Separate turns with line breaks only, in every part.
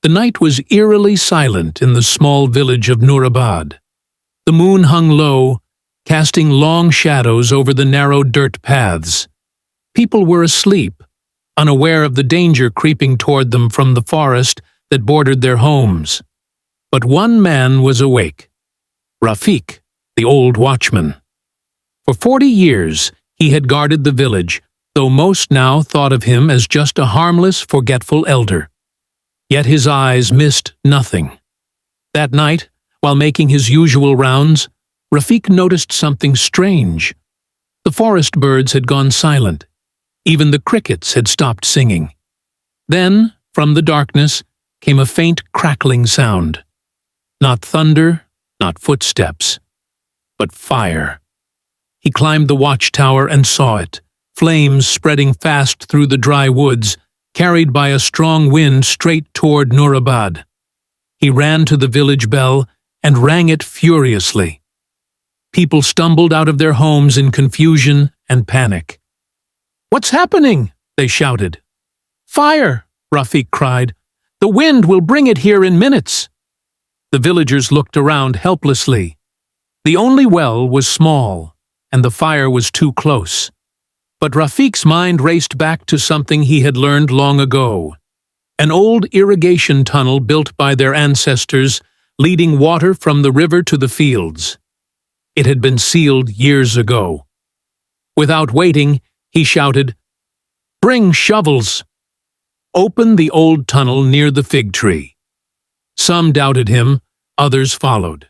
The night was eerily silent in the small village of Nurabad. The moon hung low, casting long shadows over the narrow dirt paths. People were asleep, unaware of the danger creeping toward them from the forest that bordered their homes. But one man was awake, Rafiq, the old watchman. For 40 years he had guarded the village, though most now thought of him as just a harmless, forgetful elder. Yet his eyes missed nothing. That night, while making his usual rounds, Rafiq noticed something strange. The forest birds had gone silent. Even the crickets had stopped singing. Then, from the darkness, came a faint crackling sound. Not thunder, not footsteps, but fire. He climbed the watchtower and saw it, flames spreading fast through the dry woods, carried by a strong wind straight toward Nurabad. He ran to the village bell and rang it furiously. People stumbled out of their homes in confusion and panic. "What's happening?" they shouted. "Fire!" Rafiq cried. "The wind will bring it here in minutes." The villagers looked around helplessly. The only well was small, and the fire was too close. But Rafiq's mind raced back to something he had learned long ago. An old irrigation tunnel built by their ancestors, leading water from the river to the fields. It had been sealed years ago. Without waiting, he shouted, "Bring shovels!" Open the old tunnel near the fig tree. Some doubted him, others followed.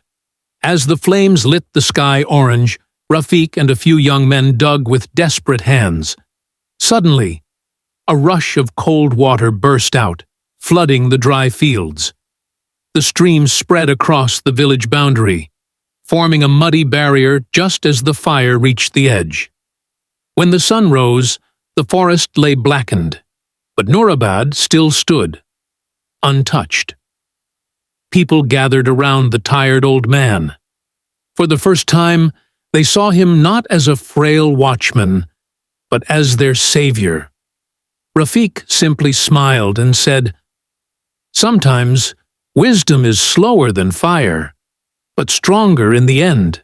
As the flames lit the sky orange, Rafiq and a few young men dug with desperate hands. Suddenly, a rush of cold water burst out, flooding the dry fields. The stream spread across the village boundary, forming a muddy barrier just as the fire reached the edge. When the sun rose, the forest lay blackened, but Nurabad still stood, untouched. People gathered around the tired old man. For the first time, they saw him not as a frail watchman, but as their savior. Rafiq simply smiled and said, "Sometimes wisdom is slower than fire, but stronger in the end."